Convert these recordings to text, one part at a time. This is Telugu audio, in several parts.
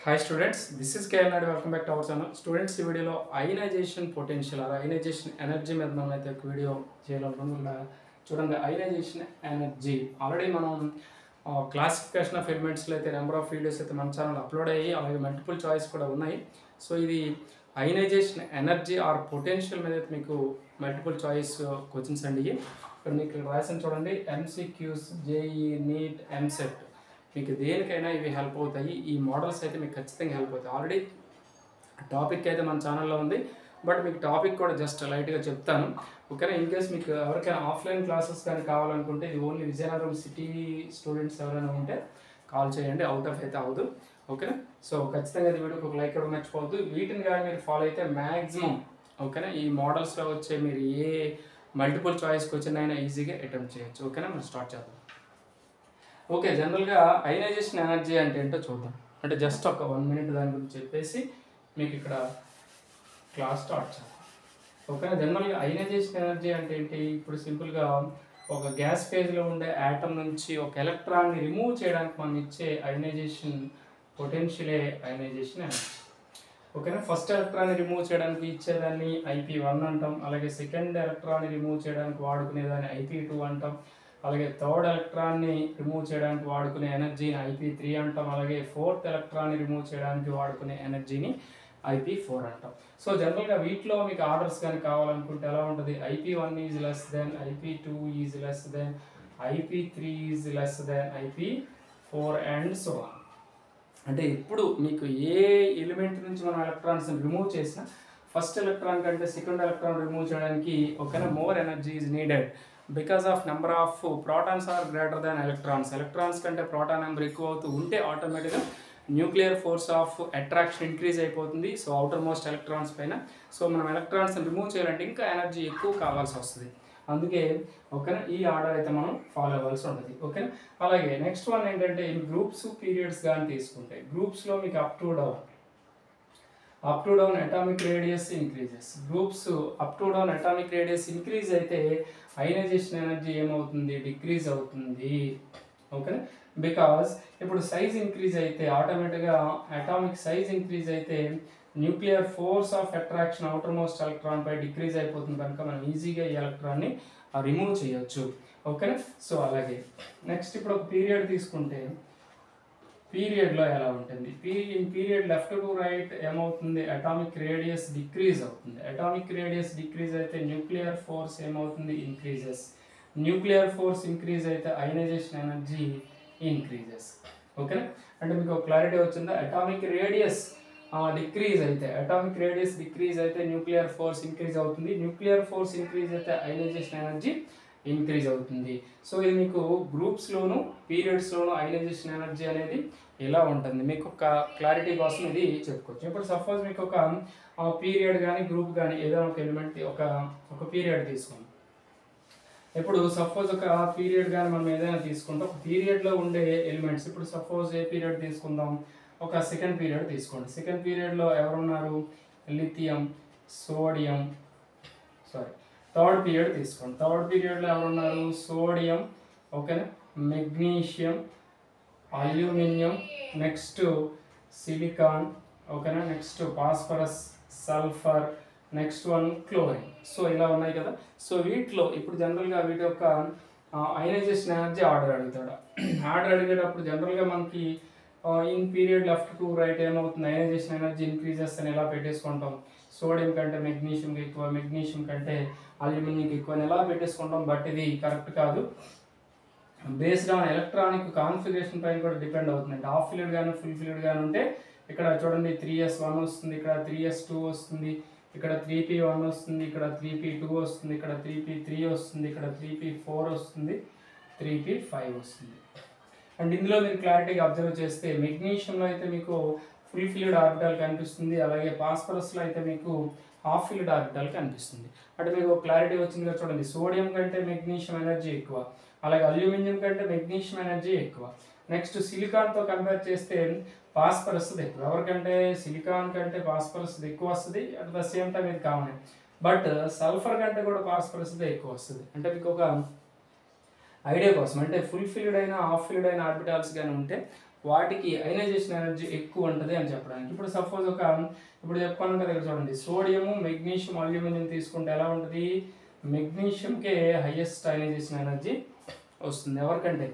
Hi students, this is KL Nadu. Welcome back to our channel. Students, ఈ వీడియోలో అయనైజేషన్ పొటెన్షియల్ అయనైజేషన్ ఎనర్జీ మీద మనం అయితే ఒక వీడియో చేయాలనుకుంటున్నాం. చూడండి, అయనైజేషన్ ఎనర్జీ ఆల్రెడీ మనం క్లాసిఫికేషన్ ఆఫ్ ఎలిమెంట్స్లో అయితే నెంబర్ ఆఫ్ వీడియోస్ అయితే మన ఛానల్ అప్లోడ్ అయ్యి అలాగే మల్టిపుల్ చాయిస్ కూడా ఉన్నాయి. సో ఇది అయనైజేషన్ ఎనర్జీ ఆర్ పొటెన్షియల్ మీద అయితే మీకు మల్టిపుల్ చాయిస్ క్వశ్చన్స్ అండి. ఇక్కడ మీకు రాసిన చూడండి, ఎంసీక్యూస్, జేఈ, నీట్, ఎంసెట్ మీకు దేనికైనా ఇవి హెల్ప్ అవుతాయి. ఈ మోడల్స్ అయితే మీకు ఖచ్చితంగా హెల్ప్ అవుతాయి. ఆల్రెడీ టాపిక్ అయితే మన ఛానల్లో ఉంది, బట్ మీకు టాపిక్ కూడా జస్ట్ లైట్గా చెప్తాను, ఓకేనా. ఇన్ కేస్ మీకు ఎవరికైనా ఆఫ్లైన్ క్లాసెస్ కానీ కావాలనుకుంటే ఇది ఓన్లీ విజయనగరం సిటీ స్టూడెంట్స్ ఎవరైనా ఉంటే కాల్ చేయండి, అవుట్ ఆఫ్ అయితే అవ్వదు, ఓకేనా. సో ఖచ్చితంగా ఈ వీడియోకి ఒక లైక్ కూడా మర్చిపోవద్దు. వీటిని కానీ మీరు ఫాలో అయితే మ్యాక్సిమం, ఓకేనా, ఈ మోడల్స్లో వచ్చే మీరు ఏ మల్టిపుల్ చాయిస్ క్వశ్చన్ అయినా ఈజీగా అటెంప్ట్ చేయొచ్చు, ఓకేనా. మనం స్టార్ట్ చేద్దాం. ఓకే, జనరల్గా అయనైజేషన్ ఎనర్జీ అంటే ఏంటో చూద్దాం. అంటే జస్ట్ ఒక 1 minute దాని గురించి చెప్పేసి మీకు ఇక్కడ క్లాస్ స్టార్ట్ చేద్దాం, ఓకేనా. జనరల్గా అయనైజేషన్ ఎనర్జీ అంటే ఏంటి? ఇప్పుడు సింపుల్గా ఒక గ్యాస్ ఫేజ్లో ఉండే యాటమ్ నుంచి ఒక ఎలక్ట్రాన్ని రిమూవ్ చేయడానికి మనం ఇచ్చే అయనైజేషన్ పొటెన్షియలే అయనైజేషన్ ఎనర్జీ, ఓకేనా. ఫస్ట్ ఎలక్ట్రాన్ని రిమూవ్ చేయడానికి ఇచ్చేదాన్ని IP1 అంటాం, అలాగే సెకండ్ ఎలక్ట్రాన్ని రిమూవ్ చేయడానికి వాడుకునేదాన్ని IP2 అంటాం, అలాగే థర్డ్ ఎలక్ట్రాన్ని రిమూవ్ చేయడానికి వాడుకునే ఎనర్జీని IP3 అంటాం, అలాగే ఫోర్త్ ఎలక్ట్రాన్ని రిమూవ్ చేయడానికి వాడుకునే ఎనర్జీని IP4 అంటాం. సో జనరల్గా వీటిలో మీకు ఆర్డర్స్ కానీ కావాలనుకుంటే ఎలా ఉంటుంది? IP1 is less than, IP2 is less than, IP3 is less than, IP4 and so on. అంటే ఇప్పుడు మీకు ఏ ఎలిమెంట్ నుంచి మనం ఎలక్ట్రాన్స్ రిమూవ్ చేసినా ఫస్ట్ ఎలక్ట్రాన్ కంటే సెకండ్ ఎలక్ట్రాన్ రిమూవ్ చేయడానికి ఒకవేళ more energy is needed because of number of protons are greater than electrons. Electrons కంటే ప్రోటాన్ నెంబర్ ఎక్కువ అవుతూ ఉంటే ఆటోమేటిక్గా nuclear force of attraction increase అయిపోతుంది, సో అవుటర్ మోస్ట్ ఎలక్ట్రాన్స్ పైన. సో మనం ఎలక్ట్రాన్స్ రిమూవ్ చేయాలంటే ఇంకా ఎనర్జీ ఎక్కువ కావాల్సి వస్తుంది, అందుకే ఓకేనా ఈ ఆర్డర్ అయితే మనం ఫాలో అవ్వాల్సి ఉంటుంది, ఓకేనా. అలాగే నెక్స్ట్ వన్ ఏంటంటే గ్రూప్స్ పీరియడ్స్ కానీ తీసుకుంటే గ్రూప్స్లో మీకు up to down atomic radius increases. Groups up to down atomic radius increase అయితే అయనైజేషన్ ఎనర్జీ ఏమవుతుంది? డిక్రీజ్ అవుతుంది, ఓకేనా. బికాస్ ఇప్పుడు సైజ్ ఇంక్రీజ్ అయితే ఆటోమేటిక్గా అటామిక్ సైజ్ ఇంక్రీజ్ అయితే nuclear force of attraction outermost electron పై డిక్రీజ్ అయిపోతుంది కనుక మనం ఈజీగా ఈ ఎలక్ట్రాన్ని రిమూవ్ చేయొచ్చు, ఓకేనా. సో అలాగే నెక్స్ట్ ఇప్పుడు ఒక పీరియడ్ తీసుకుంటే పీరియడ్లో ఎలా ఉంటుంది? పీరియడ్ లెఫ్ట్ టు రైట్ ఏమవుతుంది? అటామిక్ రేడియస్ డిక్రీజ్ అవుతుంది. అటామిక్ రేడియస్ డిక్రీజ్ అయితే న్యూక్లియర్ ఫోర్స్ ఏమవుతుంది? ఇంక్రీజెస్. న్యూక్లియర్ ఫోర్స్ ఇంక్రీజ్ అయితే అయనైజేషన్ ఎనర్జీ ఇంక్రీజెస్, ఓకేనా. అంటే మీకు ఒక క్లారిటీ వచ్చిందా? అటామిక్ రేడియస్ డిక్రీజ్ అయితే న్యూక్లియర్ ఫోర్స్ ఇంక్రీజ్ అవుతుంది, న్యూక్లియర్ ఫోర్స్ ఇంక్రీజ్ అయితే అయనైజేషన్ ఎనర్జీ ఇంక్రీజ్ అవుతుంది. సో ఇది మీకు గ్రూప్స్లోను పీరియడ్స్లోను అయనైజేషన్ ఎనర్జీ అనేది ఎలా ఉంటుంది మీకు ఒక క్లారిటీ కోసం ఇది చెప్పుకోవచ్చు. ఇప్పుడు సపోజ్ మీకు ఒక పీరియడ్ కానీ గ్రూప్ కానీ ఏదైనా ఒక ఎలిమెంట్ ఒక పీరియడ్ తీసుకుందాం. ఇప్పుడు సపోజ్ ఒక పీరియడ్ కానీ మనం ఏదైనా తీసుకుంటే ఒక పీరియడ్లో ఉండే ఎలిమెంట్స్, ఇప్పుడు సపోజ్ ఏ పీరియడ్ తీసుకుందాం? ఒక సెకండ్ పీరియడ్ తీసుకోండి. సెకండ్ పీరియడ్లో ఎవరున్నారు? లిథియం, సోడియం, థర్డ్ పీరియడ్ తీసుకోండి. థర్డ్ పీరియడ్లో ఎవరున్నారు? సోడియం, ఓకేనా, మెగ్నీషియం, అల్యూమినియం, నెక్స్ట్ సిలికాన్, ఓకేనా, next phosphorus, sulphur, next one chlorine. So ఇలా ఉన్నాయి కదా. సో వీటిలో ఇప్పుడు జనరల్గా వీటి యొక్క అయనైజేషన్ ఎనర్జీ ఆర్డర్ అడుగుతాడు. ఆర్డర్ అడిగేటప్పుడు జనరల్గా మనకి in period left to right ఏమవుతుంది? అయనైజేషన్ ఎనర్జీ ఇంక్రీజెస్ అని ఎలా పెట్టేసుకుంటాం? సోడియం కంటే మెగ్నీషియంకి ఎక్కువ, మెగ్నీషియం కంటే అల్యూమినియంకి ఎక్కువ అని ఎలా పెట్టేసుకుంటాం. బట్ ఇది కరెక్ట్ కాదు. బేస్డ్ ఆన్ ఎలక్ట్రానిక్ కాన్ఫిగరేషన్ పైన కూడా డిపెండ్ అవుతుంది. అంటే హాఫ్ ఫిల్డ్ కానీ ఫుల్ ఫిల్డ్ కానీ ఉంటే ఇక్కడ చూడండి 3s1 వస్తుంది, ఇక్కడ 3s2 వస్తుంది, ఇక్కడ 3p1 వస్తుంది, ఇక్కడ 3p2 వస్తుంది, ఇక్కడ 3p3 వస్తుంది, ఇక్కడ 3p4 వస్తుంది, 3p5 వస్తుంది. అండ్ ఇందులో మీరు క్లారిటీగా అబ్జర్వ్ చేస్తే మెగ్నీషియంలో అయితే మీకు ఫుల్ ఫిల్డ్ ఆర్బిటాల్ కనిపిస్తుంది, అలాగే ఫాస్ఫరస్లో అయితే మీకు హాఫ్ ఫిల్డ్ ఆర్బిటాల్ కనిపిస్తుంది. అంటే మీకు క్లారిటీ వచ్చింది కదా చూడండి. సోడియం కంటే మెగ్నీషియం ఎనర్జీ ఎక్కువ, అలాగే అల్యూమినియం కంటే మెగ్నీషియం ఎనర్జీ ఎక్కువ. నెక్స్ట్ సిలికాన్తో కంపేర్ చేస్తే ఫాస్ఫరస్ ఎక్కువ. ఎవరికంటే సిలికాన్ కంటే ఫాస్ఫరస్ ఎక్కువ వస్తుంది, అట్ ద సేమ్ టైం ఇది కామన్. బట్ సల్ఫర్ కంటే కూడా ఫాస్ఫరస్ ఎక్కువ వస్తుంది. అంటే మీకు ఒక ఐడియా కోసం, అంటే ఫుల్ ఫిల్డ్ అయినా హాఫ్ ఫిల్డ్ అయిన ఆర్బిటాల్స్ కానీ ఉంటే వాటికి అయనైజేషన్ ఎనర్జీ ఎక్కువ ఉంటుంది అని చెప్పడానికి. ఇప్పుడు సపోజ్ ఇప్పుడు చెప్పుకున్నాం కదా, ఇక్కడ చూడండి, సోడియము, మెగ్నీషియం, అల్యూమినియం తీసుకుంటే ఎలా ఉంటుంది, మెగ్నీషియంకే హైయెస్ట్ అయనైజేషన్ ఎనర్జీ వస్తుంది. ఎవరికంటే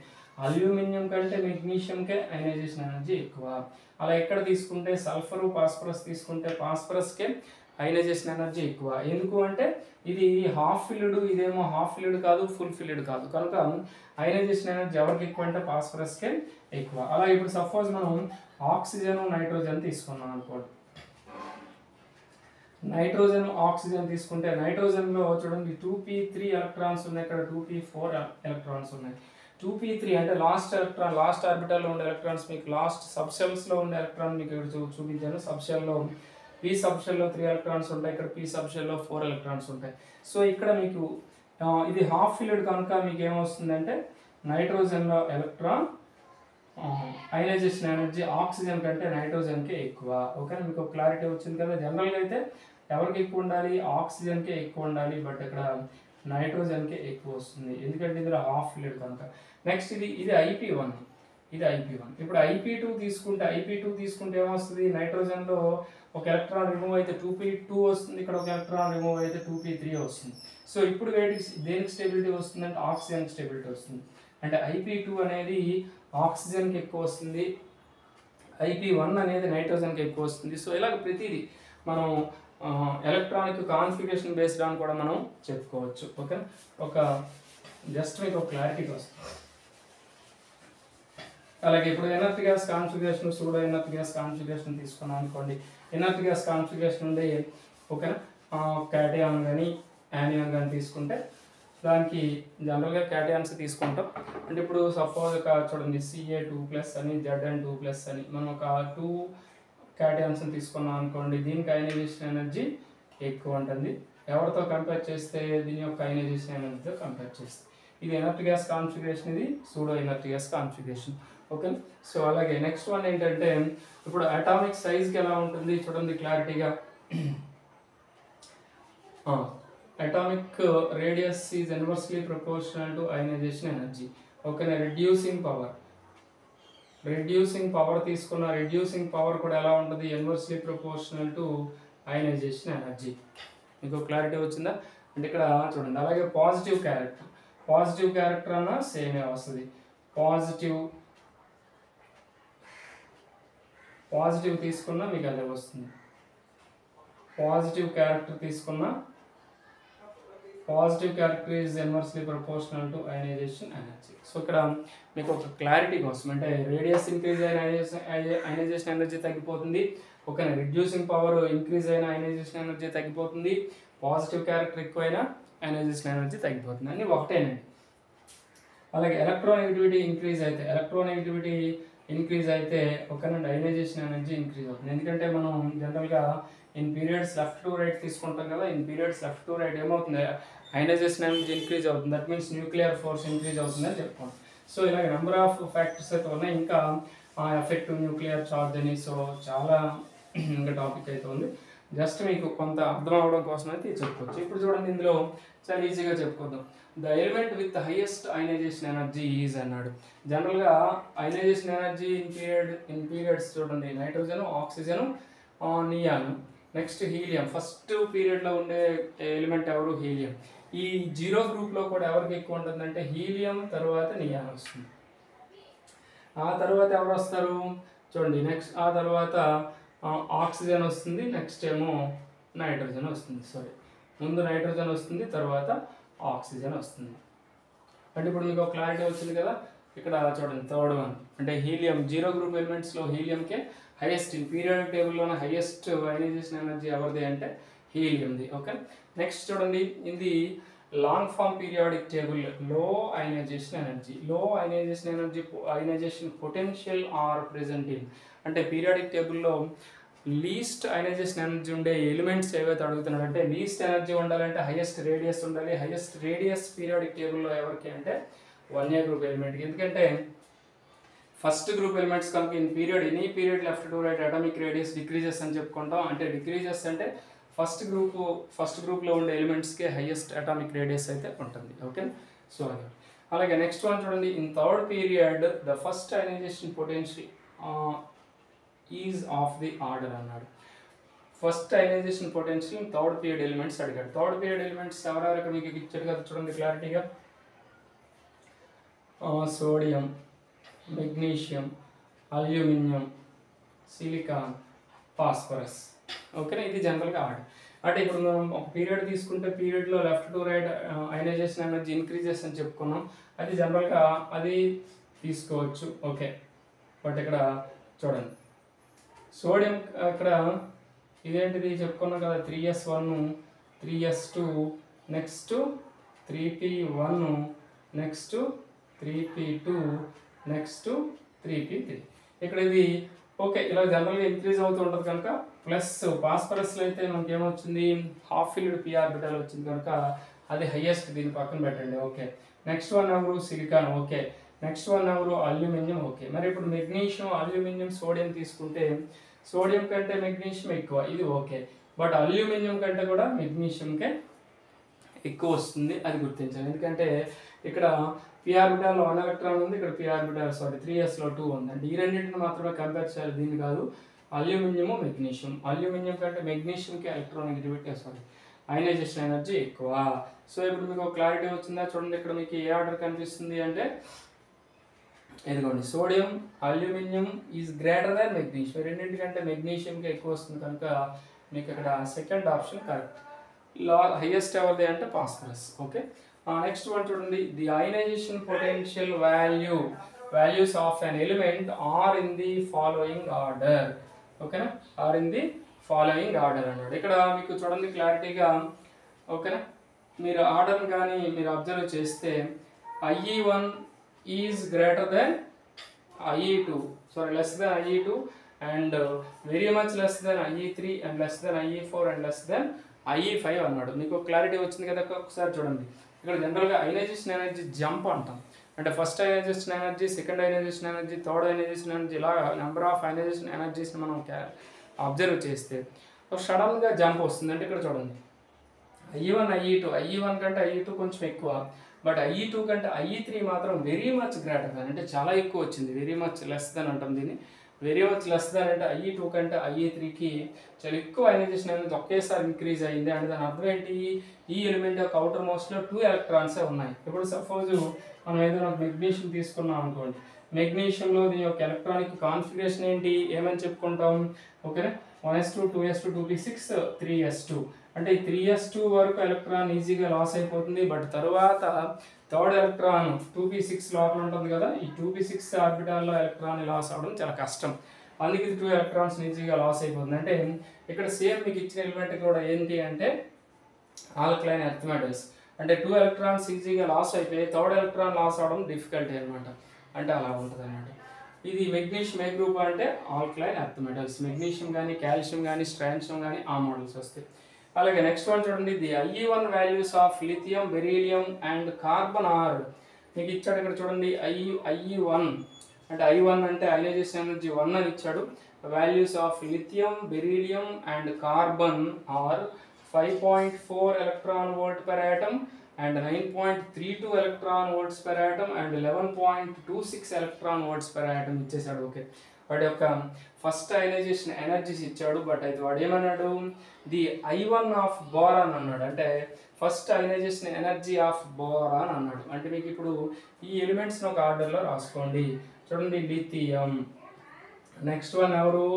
అల్యూమినియం కంటే మెగ్నీషియంకే అయనైజేషన్ ఎనర్జీ ఎక్కువ. అలా ఎక్కడ తీసుకుంటే సల్ఫరు, ఫాస్ఫరస్ తీసుకుంటే ఫాస్ఫరస్కే అయనైజేషన్ ఎనర్జీ ఎక్కువ. ఎందుకు అంటే ఇది హాఫ్ ఫిల్డ్, ఇదేమో హాఫ్ ఫిల్డ్ కాదు, ఫుల్ ఫిల్డ్ కాదు, కనుక అయనైజేషన్ ఎనర్జీ ఎవరికి ఎక్కువ అంటే ఫాస్ఫరస్కే ఎక్కువ. అలా ఇప్పుడు సపోజ్ మనం ఆక్సిజన్, నైట్రోజన్ తీసుకున్నాం అనుకోండి. నైట్రోజన్, ఆక్సిజన్ తీసుకుంటే నైట్రోజన్లో చూడండి 2p3 ఎలక్ట్రాన్స్ ఉన్నాయి, ఇక్కడ 2p4 ఎలక్ట్రాన్స్ ఉన్నాయి. 2p3 అంటే లాస్ట్ ఎలక్ట్రాన్, లాస్ట్ ఆర్బిటల్లో ఉండే ఎలక్ట్రాన్స్, మీకు లాస్ట్ సబ్షెల్స్లో ఉండే ఎలక్ట్రాన్ మీకు ఇక్కడ చూపించాను. సబ్షెల్లో p సబ్షెల్లో 3 ఎలక్ట్రాన్స్ ఉంటాయి, ఇక్కడ p సబ్షెల్లో 4 ఎలక్ట్రాన్స్ ఉంటాయి. సో ఇక్కడ మీకు ఇది హాఫ్ ఫిల్డ్ కనుక మీకు ఏమొస్తుందంటే నైట్రోజన్లో ఎలక్ట్రాన్ అయనైజేషన్ ఎనర్జీ ఆక్సిజన్ కంటే నైట్రోజన్కే ఎక్కువ. ఓకే, మీకు క్లారిటీ వచ్చింది కదా. జనరల్గా అయితే ఎవరికి ఎక్కువ ఉండాలి, ఆక్సిజన్కే ఎక్కువ ఉండాలి, బట్ ఇక్కడ నైట్రోజన్కే ఎక్కువ వస్తుంది, ఎందుకంటే ఇందులో హాఫ్ ఫిల్డ్ కనుక. నెక్స్ట్ ఇది IP1, ఇది IP1. ఇప్పుడు IP2 తీసుకుంటే ఏమొస్తుంది, నైట్రోజన్లో ఒక ఎలక్ట్రాన్ రిమూవ్ అయితే 2p2 వస్తుంది, ఇక్కడ ఒక ఎలక్ట్రాన్ రిమూవ్ అయితే 2p3 వస్తుంది. సో ఇప్పుడు దేనికి స్టెబిలిటీ వస్తుందంటే ఆక్సిజన్ స్టెబిలిటీ వస్తుంది. అంటే IP2 అనేది ఆక్సిజన్కి ఎక్కువ వస్తుంది, IP1 అనేది నైట్రోజన్కి ఎక్కువ వస్తుంది. సో ఇలాగ ప్రతిదీ మనం ఎలక్ట్రానిక్ కాన్ఫిగరేషన్ బేస్డ్ అని కూడా మనం చెప్పుకోవచ్చు. ఓకే, జస్ట్ మీకు ఒక క్లారిటీ వస్తుంది. అలాగే ఇప్పుడు inert gas configuration, pseudo inert gas configuration తీసుకున్నాం అనుకోండి. ఎనర్ట్ గ్యాస్ కాన్ఫిగరేషన్ ఉండే ఓకేనా, క్యాటయాన్ కానీ యానియాన్ కానీ తీసుకుంటే దానికి జనరల్గా క్యాటయాన్స్ తీసుకుంటాం. అంటే ఇప్పుడు సపోజ్ చూడండి Ca2+ అని, Zn2+ అని మనం ఒక 2 క్యాటయాన్స్ని తీసుకున్నాం అనుకోండి. దీనికి అయనైజేషన్ ఎనర్జీ ఎక్కువ ఉంటుంది, ఎవరితో కంపేర్ చేస్తే దీని యొక్క అయనైజేషన్ ఎనర్జీతో కంపేర్ చేస్తే. ఇది ఎనర్ట్ గ్యాస్ కాన్ఫిగరేషన్, ఇది pseudo inert gas configuration. Okay, so అలాగే నెక్స్ట్ వన్ ఏంటంటే ఇప్పుడు అటామిక్ సైజ్కి ఎలా ఉంటుంది చూడండి క్లారిటీగా. Atomic radius is inversely proportional to ionisation energy. ఓకేనా, రెడ్యూసింగ్ పవర్ తీసుకున్న రెడ్యూసింగ్ పవర్ కూడా ఎలా ఉంటుంది, inversely proportional to ionisation energy. మీకు క్లారిటీ వచ్చిందా. అంటే ఇక్కడ చూడండి. అలాగే పాజిటివ్ క్యారెక్టర్ అన్న సేమే వస్తుంది. పాజిటివ్ తీసుకున్నా మీకు అదే వస్తుంది. Positive character is inversely proportional to ionisation energy. So ఇక్కడ మీకు ఒక క్లారిటీ కోసం, అంటే రేడియస్ ఇంక్రీజ్ అయిన అయనైజేషన్ ఎనర్జీ తగ్గిపోతుంది. ఓకేనా, రిడ్యూసింగ్ పవర్ ఇంక్రీజ్ అయిన అయనైజేషన్ ఎనర్జీ తగ్గిపోతుంది, పాజిటివ్ క్యారెక్టర్ ఎక్కువైన అయనైజేషన్ ఎనర్జీ తగ్గిపోతుంది, అన్నీ ఒకటేనండి. అలాగే ఎలక్ట్రోనెగటివిటీ ఇంక్రీజ్ అయితే ఓకేనండి అయనైజేషన్ ఎనర్జీ ఇంక్రీజ్ అవుతుంది. ఎందుకంటే మనం జనరల్గా in periods left to right తీసుకుంటాం కదా. In periods left to right ఏమవుతుంది, అయనైజేషన్ ఎనర్జీ ఇంక్రీజ్ అవుతుంది. That means nuclear force increase అవుతుంది అని చెప్పుకోండి. సో ఇలాగ నెంబర్ ఆఫ్ ఫ్యాక్టర్స్ అయితే ఉన్నాయి. ఇంకా ఎఫెక్టివ్ న్యూక్లియర్ ఛార్జ్ అని, సో చాలా ఇంకా టాపిక్ అయితే ఉంది. జస్ట్ మీకు కొంత అర్థం అవడం కోసం అయితే చెప్పుకోవచ్చు. ఇప్పుడు చూడండి, ఇందులో చాలా ఈజీగా చెప్పుకుందాం. The element with highest ionization energy is అన్నాడు. జనరల్గా అయనైజేషన్ ఎనర్జీ ఇన్ పీరియడ్స్ చూడండి, nitrogen, oxygen, neon, next helium. First పీరియడ్లో ఉండే ఎలిమెంట్ ఎవరు, హీలియం. ఈ 0 గ్రూప్లో కూడా ఎవరికి ఎక్కువ ఉంటుందంటే హీలియం, తర్వాత నియాన్ వస్తుంది. ఆ తర్వాత ఎవరు వస్తారు చూడండి, నెక్స్ట్ ఆ తర్వాత ఆక్సిజన్ వస్తుంది, నెక్స్ట్ ఏమో నైట్రోజన్ వస్తుంది. ముందు నైట్రోజన్ వస్తుంది, తర్వాత ఆక్సిజన్ వస్తుంది. అంటే ఇప్పుడు మీకు క్లారిటీ వచ్చింది కదా. ఇక్కడ చూడండి థర్డ్ వన్ అంటే హీలియం. 0 గ్రూప్ ఎలిమెంట్స్లో హీలియంకే హైయెస్ట్, ఇన్ పీరియాడిక్ టేబుల్లోనే హైయెస్ట్ అయనైజేషన్ ఎనర్జీ ఎవరిది అంటే హీలియంది. ఓకే, నెక్స్ట్ చూడండి, ఇది లాంగ్ ఫామ్ పీరియాడిక్ టేబుల్ లో ionization ionization potential are present in. అంటే పీరియాడిక్ టేబుల్లో లీస్ట్ అయనైజేషన్ ఎనర్జీ ఉండే ఎలిమెంట్స్ ఏవైతే అడుగుతున్నాడు అంటే లీస్ట్ ఎనర్జీ ఉండాలంటే హైయెస్ట్ రేడియస్ ఉండాలి. హైయెస్ట్ రేడియస్ పీరియాడిక్ టేబుల్లో ఎవరికి అంటే 1A గ్రూప్ ఎలిమెంట్కి. ఎందుకంటే ఫస్ట్ గ్రూప్ ఎలిమెంట్స్ కనుక in period any period left to right atomic radius decreases అని చెప్పుకుంటాం. అంటే డిక్రీజెస్ అంటే ఫస్ట్ గ్రూప్లో ఉండే ఎలిమెంట్స్కి హైయెస్ట్ అటామిక్ రేడియస్ అయితే ఉంటుంది. ఓకే, సో అదే అలాగే నెక్స్ట్ వన్ చూడండి, in third period the first ionization potential is of the order అన్నాడు. First ionization potential third period elements అడిగాడు. థర్డ్ పీరియడ్ ఎలిమెంట్స్ ఎవరెవరికి మీకు ఇచ్చాడు కదా చూడండి క్లారిటీగా, sodium, magnesium, aluminium, silicon, phosphorus. ఓకేనా, ఇది జనరల్గా ఆర్డర్. అంటే ఇప్పుడు మనం ఒక పీరియడ్ తీసుకుంటే పీరియడ్లో left to right ionisation energy increases అని చెప్పుకున్నాం. అది జనరల్గా అది తీసుకోవచ్చు. ఓకే, బట్ ఇక్కడ చూడండి సోడియం ఇక్కడ ఇదేంటిది చెప్పుకున్నాం కదా, 3s1 3s2 next 3p1 next 3p2 next 3p3. ఇక్కడ ఇది ఓకే ఇలా జనరల్గా ఇంక్రీజ్ అవుతూ ఉంటుంది కనుక ప్లస్ ఫాస్ఫరస్లో అయితే మనకి ఏమొచ్చింది, హాఫ్ ఫిల్డ్ p ఆర్బిటల్ వచ్చింది కనుక అది హైయెస్ట్, దీన్ని పక్కన పెట్టండి. ఓకే, నెక్స్ట్ వన్ ఎవరు, సిలికాన్. ఓకే, నెక్స్ట్ వన్ ఎవరు, అల్యూమినియం. ఓకే, మరి ఇప్పుడు మెగ్నీషియం, అల్యూమినియం, సోడియం తీసుకుంటే సోడియం కంటే మెగ్నీషియం ఎక్కువ, ఇది ఓకే. బట్ అల్యూమినియం కంటే కూడా మెగ్నీషియంకే ఎక్కువ వస్తుంది, అది గుర్తించాలి. ఎందుకంటే ఇక్కడ p ఆర్బిటాల్లో 1 ఎలక్ట్రాన్ ఉంది, ఇక్కడ p ఆర్బిటాల్ 3sలో 2 ఉంది. అంటే ఈ రెండింటిని మాత్రమే కంపేర్ చేయాలి, దీన్ని కాదు. అల్యూమినియం, మెగ్నీషియం, అల్యూమినియం కంటే మెగ్నీషియంకి ఎలక్ట్రానెగటివిటీ అయనైజేషన్ ఎనర్జీ ఎక్కువ. సో ఇప్పుడు మీకు క్లారిటీ వచ్చిందా? చూడండి ఇక్కడ మీకు ఏ ఆర్డర్ కనిపిస్తుంది అంటే ఇదిగోండి, sodium, aluminium is greater than magnesium. రెండింటికంటే మెగ్నీషియంకి ఎక్కువ వస్తుంది కనుక మీకు ఇక్కడ సెకండ్ ఆప్షన్ కరెక్ట్. హైయెస్ట్ ఎవరిది అంటే ఫాస్ఫరస్. ఓకే, నెక్స్ట్ వన్ చూడండి, the ionization potential values of an element are in the following order. ఓకేనా, are in the following order అన్నాడు. ఇక్కడ మీకు చూడండి క్లారిటీగా. ఓకేనా, మీరు ఆర్డర్ కానీ మీరు అబ్జర్వ్ చేస్తే IE1 is greater than IE2, less than IE2 and very much less than IE3 and less than IE4 and less than IE5 అన్నాడు. మీకు క్లారిటీ వచ్చింది కదా, ఒకసారి చూడండి. ఇక్కడ జనరల్గా అయనైజేషన్ ఎనర్జీ జంప్ అంటాం. అంటే first ionisation energy, second ionisation energy, third ionisation energy, ఇలా నెంబర్ ఆఫ్ అయనైజేషన్ ఎనర్జీస్ని మనం అబ్జర్వ్ చేస్తే సడన్గా జంప్ వస్తుంది. అంటే ఇక్కడ చూడండి IE1 IE1 కంటే IE2 కొంచెం ఎక్కువ, బట్ IE2 కంటే IE3 మాత్రం వెరీ మచ్ గ్రేటర్ దాన్, అంటే చాలా ఎక్కువ వచ్చింది. వెరీ మచ్ లెస్ దాన్ అంటాం దీన్ని. వెరీ మచ్ లెస్ దాన్ అంటే IE2 కంటే IE3కి చాలా ఎక్కువ అయనైజేషన్ అనేది ఒకేసారి ఇంక్రీజ్ అయ్యింది. అంటే దాని అర్థం ఏంటి, ఈ ఎలిమెంట్ యొక్క అవుటర్ మోస్ట్లో 2 ఎలక్ట్రాన్సే ఉన్నాయి. ఇప్పుడు సపోజ్ మనం ఏదైనా మెగ్నీషియం తీసుకున్నాం అనుకోండి, మెగ్నీషియంలో దీని యొక్క ఎలక్ట్రానిక్ కాన్ఫిగరేషన్ ఏంటి, ఏమని చెప్పుకుంటాం. ఓకేనా, 1s2 2s2 2p6 3s2. అంటే ఈ 3s2 వరకు ఎలక్ట్రాన్ ఈజీగా లాస్ అయిపోతుంది. బట్ తర్వాత థర్డ్ ఎలక్ట్రాన్ 2p6 లోపల ఉంటుంది కదా, ఈ 2p6 ఆర్బిటాల్లో ఎలక్ట్రాన్ లాస్ అవ్వడం చాలా కష్టం. అందుకే ఇది 2 ఎలక్ట్రాన్స్ ఈజీగా లాస్ అయిపోతుంది. అంటే ఇక్కడ సేమ్ మీకు ఇచ్చిన ఎలిమెంట్ కూడా ఏంటి అంటే ఆల్కలైన్ ఎర్త్ మెటల్స్. అంటే 2 ఎలక్ట్రాన్స్ ఈజీగా లాస్ అయిపోయి థర్డ్ ఎలక్ట్రాన్ లాస్ అవ్వడం డిఫికల్టీ అనమాట. అంటే అలా ఉంటుంది అన్నమాట. ఇది మెగ్నీషియం ఏ గ్రూప్ అంటే ఆల్కలైన్ ఎర్త్ మెటల్స్. మెగ్నీషియం కానీ, కాల్షియం కానీ, స్ట్రాన్షియం కానీ ఆ మోడల్స్ వస్తాయి. అలాగే నెక్స్ట్ వన్ చూడండి, the IE1 values of lithium, beryllium and carbon are. మీకు ఇచ్చాడు ఇక్కడ చూడండి IE1 అంటే I1 అంటే అయనైజేషన్ ఎనర్జీ 1 అని ఇచ్చాడు. Values of lithium, beryllium and carbon are 5.4 electron volt per atom and 9.32 electron volts per atom and 11.26 electron volts per atom ఇచ్చేసాడు. ఓకే, వాడి యొక్క ఫస్ట్ అయనైజేషన్ ఎనర్జీస్ ఇచ్చాడు. బట్ అయితే వాడు ఏమన్నాడు, ది I1 ఆఫ్ బోరాన్ అన్నాడు. అంటే first ionisation energy of boron అన్నాడు. అంటే మీకు ఇప్పుడు ఈ ఎలిమెంట్స్ని ఒక ఆర్డర్లో రాసుకోండి. చూడండి, లిథియం, నెక్స్ట్ వన్ ఎవరు,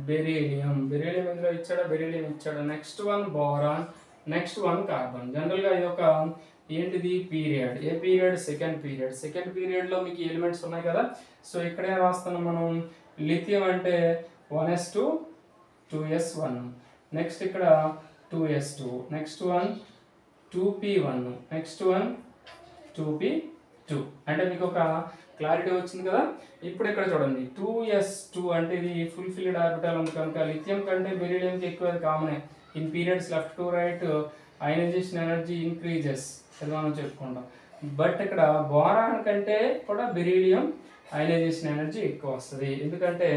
బెరీలియం. బెరీలియం ఇందులో ఇచ్చాడా, బెరీలియం ఇచ్చాడు. Next one boron, next one carbon. జనరల్గా ఇది ఒక ఏంటిది period. A period, second period. Second పీరియడ్లో మీకు ఎలిమెంట్స్ ఉన్నాయి కదా. సో ఇక్కడే రాస్తున్నాం మనం. లిథియం అంటే 1s2 2s1, నెక్స్ట్ ఇక్కడ 2s2, next one 2p1, next one 2p2. అంటే మీకు ఒక క్లారిటీ వచ్చింది కదా. ఇప్పుడు ఇక్కడ చూడండి 2s2 అంటే ఇది ఫుల్ ఫిల్డ్ ఆర్బిటల్ ఉంది కనుక లిథియం కంటే బెరీలియంకి ఎక్కువ, కామనే. In periods left to right ionisation energy increases అది మనం చెప్పుకుంటాం. బట్ ఇక్కడ బోరాన్ కంటే కూడా బెరీలియం అయనైజేషన్ ఎనర్జీ ఎక్కువ వస్తుంది. ఎందుకంటే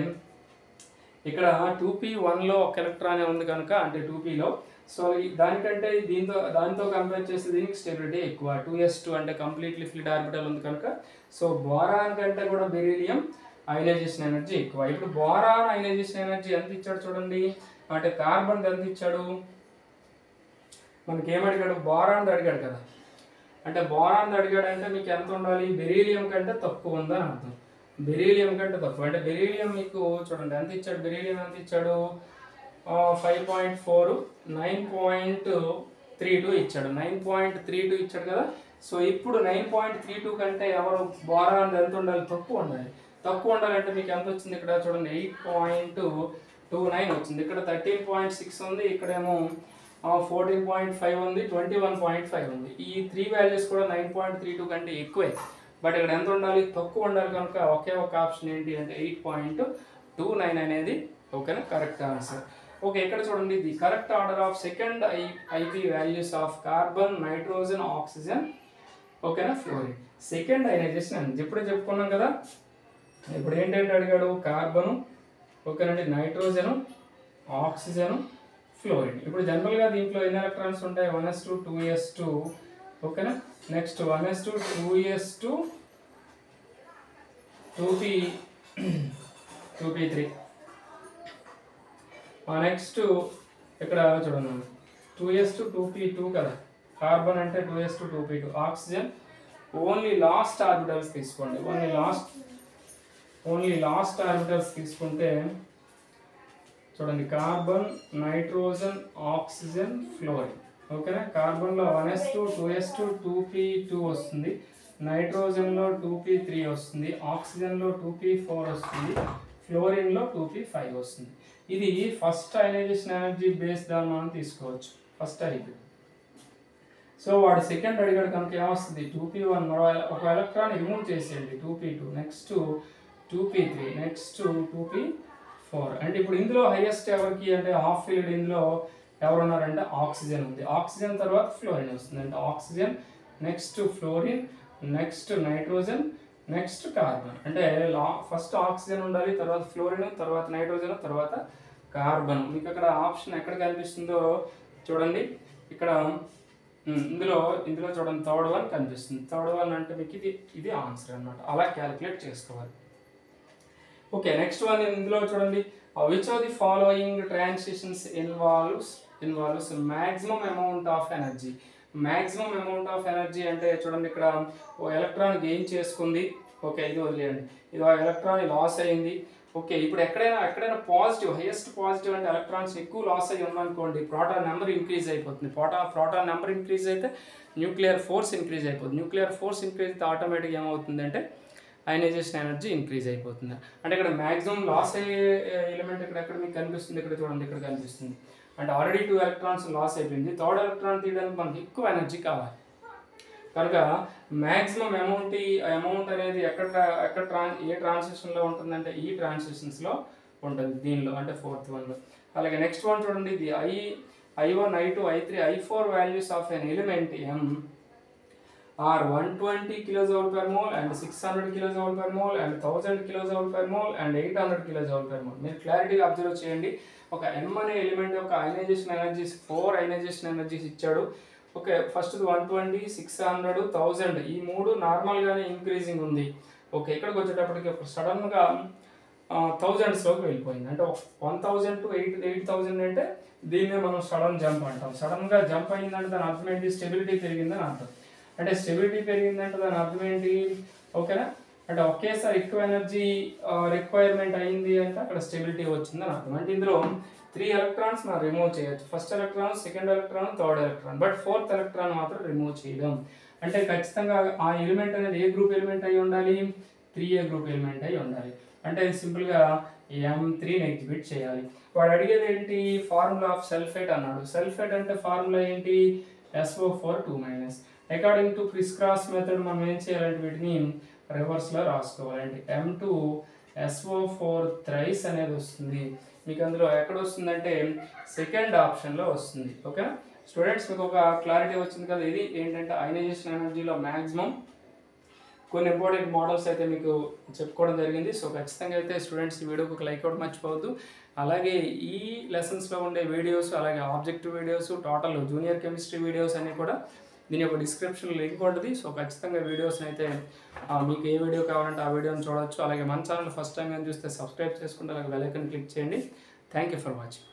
ఇక్కడ 2p1లో ఒక ఎలక్ట్రానే ఉంది కనుక, అంటే 2pలో. సో దానికంటే దాంతో కంపేర్ చేస్తే దీనికి స్టెబిలిటీ ఎక్కువ. 2s2 అంటే కంప్లీట్లీ ఫ్లిట్ ఆర్బిటల్ ఉంది కనుక. సో బోరాన్ కంటే కూడా బెరీలియం అయనైజేషన్ ఎనర్జీ ఎక్కువ. ఇప్పుడు బోరాన్ అయనైజేషన్ ఎనర్జీ ఎంత ఇచ్చాడు చూడండి. అంటే కార్బన్ ఎంత ఇచ్చాడు, మనకి ఏమడిగాడు, బోరాన్ అడిగాడు కదా. అంటే బోరాన్ అడిగాడు అంటే మీకు ఎంత ఉండాలి, బెరీలియం కంటే తక్కువ ఉందని అర్థం. బెరీలియం కంటే తక్కువ అంటే బెరీలియం మీకు చూడండి ఎంత ఇచ్చాడు, బెరీలియం ఎంత ఇచ్చాడు 5.4, 9.32 ఇచ్చాడు, 9.32 ఇచ్చాడు కదా. సో ఇప్పుడు 9.32 కంటే ఎవరు బోరాన్ ఎంత ఉండాలి, తక్కువ ఉండాలి. తక్కువ ఉండాలంటే మీకు ఎంత వచ్చింది ఇక్కడ చూడండి 8.29 వచ్చింది. ఇక్కడ 13.6 ఉంది, ఇక్కడేమో 14.5 ఉంది, 21.5 ఉంది. ఈ 3 వాల్యూస్ కూడా 9.32 కంటే ఎక్కువే. బట్ ఇక్కడ ఎంత ఉండాలి, తక్కువ ఉండాలి కనుక ఒకే ఒక ఆప్షన్ ఏంటి అంటే 8.29 అనేది ఓకేనా కరెక్ట్ ఆన్సర్. ఓకే ఇక్కడ చూడండి the correct order of second IP values of carbon, nitrogen, oxygen ఓకేనా ఫ్లోరిన్. సెకండ్ అయనైజేషన్ అని ఇప్పుడే చెప్పుకున్నాం కదా. ఇప్పుడు ఏంటంటే అడిగాడు కార్బను ఓకేనండి, నైట్రోజను, ఆక్సిజను, ఫ్లోరిన్. ఇప్పుడు జనరల్గా దీంట్లో ఎన్ని ఎలక్ట్రాన్స్ ఉంటాయి, 1s2 2s2 ఓకేనా. Next 1s2 2s2 2p3. Next ఇక్కడ చూడండి 2s2 2p2 కదా. కార్బన్ అంటే 2s2 2p2. Oxygen only last orbitals తీసుకోండి, ఓన్లీ లాస్ట్ ఆర్బిటల్స్ తీసుకుంటే చూడండి కార్బన్, నైట్రోజన్, ఆక్సిజన్, ఫ్లోరిన్ ఓకేనా. కార్బన్లో 1s2 2s2 2p2 వస్తుంది, నైట్రోజన్లో 2p3 వస్తుంది, ఆక్సిజన్లో 2p4 వస్తుంది, ఫ్లోరిన్లో 2p5 వస్తుంది. ఇది ఫస్ట్ అయనైజేషన్ ఎనర్జీ బేస్ దాన్ని మనం తీసుకోవచ్చు ఫస్ట్ ఐపీ. సో వాడు సెకండ్ అడిగాడు కనుక ఏమొస్తుంది 2p1 ఒక ఎలక్ట్రాన్ రిమూవ్ చేసేయండి 2p2, next 2p3, next 2p4. అంటే ఇప్పుడు ఇందులో హైయెస్ట్ ఎవరికి అంటే హాఫ్ ఫిల్డ్ ఇందులో ఎవరు ఉన్నారంటే ఆక్సిజన్ ఉంది. ఆక్సిజన్ తర్వాత ఫ్లోరిన్ వస్తుంది. అంటే oxygen, next fluorine, next nitrogen, next carbon. అంటే ఫస్ట్ ఆక్సిజన్ ఉండాలి, తర్వాత ఫ్లోరిన్, తర్వాత నైట్రోజన్, తర్వాత కార్బన్. మీకు అక్కడ ఆప్షన్ ఎక్కడ కనిపిస్తుందో చూడండి. ఇక్కడ ఇందులో చూడండి థర్డ్ వన్ కనిపిస్తుంది. థర్డ్ వన్ అంటే మీకు ఇది ఆన్సర్ అన్నమాట. అలా క్యాలిక్యులేట్ చేసుకోవాలి. ఓకే నెక్స్ట్ వన్ ఇందులో చూడండి which of the following transitions involves maximum amount of energy. Maximum amount of energy అంటే చూడండి ఇక్కడ ఓ ఎలక్ట్రాన్ గెయిన్ చేసుకుంది, ఓకే ఇది వదిలేయండి, ఇది ఎలక్ట్రాన్ లాస్ అయ్యింది. ఓకే ఇప్పుడు ఎక్కడైనా పాజిటివ్, హైయెస్ట్ పాజిటివ్ అంటే ఎలక్ట్రాన్స్ ఎక్కువ లాస్ అయ్యి ఉందనుకోండి, ప్రోటాన్ నెంబర్ ఇంక్రీజ్ అయిపోతుంది. ప్రోటాన్ నెంబర్ ఇంక్రీజ్ అయితే న్యూక్లియర్ ఫోర్స్ ఇంక్రీజ్ అయిపోతుంది. న్యూక్లియర్ ఫోర్స్ ఇంక్రీజ్ అయితే ఆటోమేటిక్గా ఏమవుతుంది అంటే అయనైజేషన్ ఎనర్జీ ఇంక్రీజ్ అయిపోతుంది. అంటే ఇక్కడ మ్యాక్సిమం లాస్ అయ్యే ఎలిమెంట్ ఎక్కడ మీకు కనిపిస్తుంది, ఇక్కడ చూడండి ఇక్కడ కనిపిస్తుంది. అంటే ఆల్రెడీ 2 ఎలక్ట్రాన్స్ లాస్ అయిపోయింది, థర్డ్ ఎలక్ట్రాన్ తీయడానికి మనకి ఎక్కువ ఎనర్జీ కావాలి కనుక మ్యాక్సిమం అమౌంట్ అనేది ఏ ట్రాన్సిషన్లో ఉంటుందంటే ఈ ట్రాన్సిషన్స్లో ఉంటుంది, దీనిలో అంటే ఫోర్త్ వన్లో. అలాగే నెక్స్ట్ వన్ చూడండి ఇది I1 I2 I3 I4 values of an element M are 120 kilojoule per mole and 600 kilojoule per mole and 1000 kilojoule per mole and 800 kilojoule per mole. మీరు క్లారిటీగా అబ్జర్వ్ చేయండి. ఒక M అనే ఎలిమెంట్ యొక్క అయనైజేషన్ ఎనర్జీస్ 4 అయనైజేషన్ ఎనర్జీస్ ఇచ్చాడు. ఓకే ఫస్ట్ 120, 600, 1000 ఈ మూడు నార్మల్గానే ఇంక్రీజింగ్ ఉంది. ఓకే ఇక్కడికి వచ్చేటప్పటికి సడన్గా థౌజండ్స్లోకి వెళ్ళిపోయింది. అంటే 1000 to 8000 అంటే దీన్నే మనం సడన్ జంప్ అంటాం. సడన్గా జంప్ అయ్యిందంటే దాని అర్థం ఏంటి, స్టెబిలిటీ పెరిగిందని అర్థం. అంటే స్టెబిలిటీ పెరిగిందంటే దాని అర్థం ఏంటి ఓకేనా, అంటే ఒకేసారి ఎక్కువ ఎనర్జీ రిక్వైర్మెంట్ అయింది అంటే అక్కడ స్టెబిలిటీ వచ్చిందని అర్థం. అంటే ఇందులో 3 ఎలక్ట్రాన్స్ మనం రిమూవ్ చేయొచ్చు, first electron, second electron, third electron, but fourth electron మాత్రం రిమూవ్ చేయడం. అంటే ఖచ్చితంగా ఆ ఎలిమెంట్ అనేది ఏ గ్రూప్ ఎలిమెంట్ అయి ఉండాలి, 3A గ్రూప్ ఎలిమెంట్ అయి ఉండాలి. అంటే సింపుల్గా M3ని ఎగ్జిబిట్ చేయాలి. వాడు అడిగేది ఏంటి, ఫార్ములా ఆఫ్ సల్ఫేట్ అన్నాడు. సల్ఫేట్ అంటే ఫార్ములా ఏంటి, SO4 2-. According to criss cross method మనం ఏం చేయాలంటే వీటిని రివర్స్లో రాసుకోవాలంటే M2SO4 థ్రైస్ అనేది వస్తుంది. మీకు అందులో ఎక్కడ వస్తుందంటే సెకండ్ ఆప్షన్లో వస్తుంది. ఓకే స్టూడెంట్స్ మీకు ఒక క్లారిటీ వచ్చింది కదా. ఇది ఏంటంటే అయనైజేషన్ ఎనర్జీలో మ్యాక్సిమం కొన్ని ఇంపార్టెంట్ మోడల్స్ అయితే మీకు చెప్పుకోవడం జరిగింది. సో ఖచ్చితంగా అయితే స్టూడెంట్స్ ఈ వీడియోకి ఒక లైక్ అవ్వడం మర్చిపోవద్దు. అలాగే ఈ లెసన్స్లో ఉండే వీడియోస్, అలాగే objective videos, total junior chemistry videos అన్నీ కూడా దీని యొక్క డిస్క్రిప్షన్ లింక్ ఉంటుంది. సో ఖచ్చితంగా వీడియోస్ని అయితే మీకు ఏ వీడియో కావాలంటే ఆ వీడియోని చూడవచ్చు. అలాగే మన ఛానల్ ఫస్ట్ టైం కానీ చూస్తే సబ్స్క్రైబ్ చేసుకుంటే అలాగే బెల్ ఐకాన్ క్లిక్ చేయండి. Thank you for watching.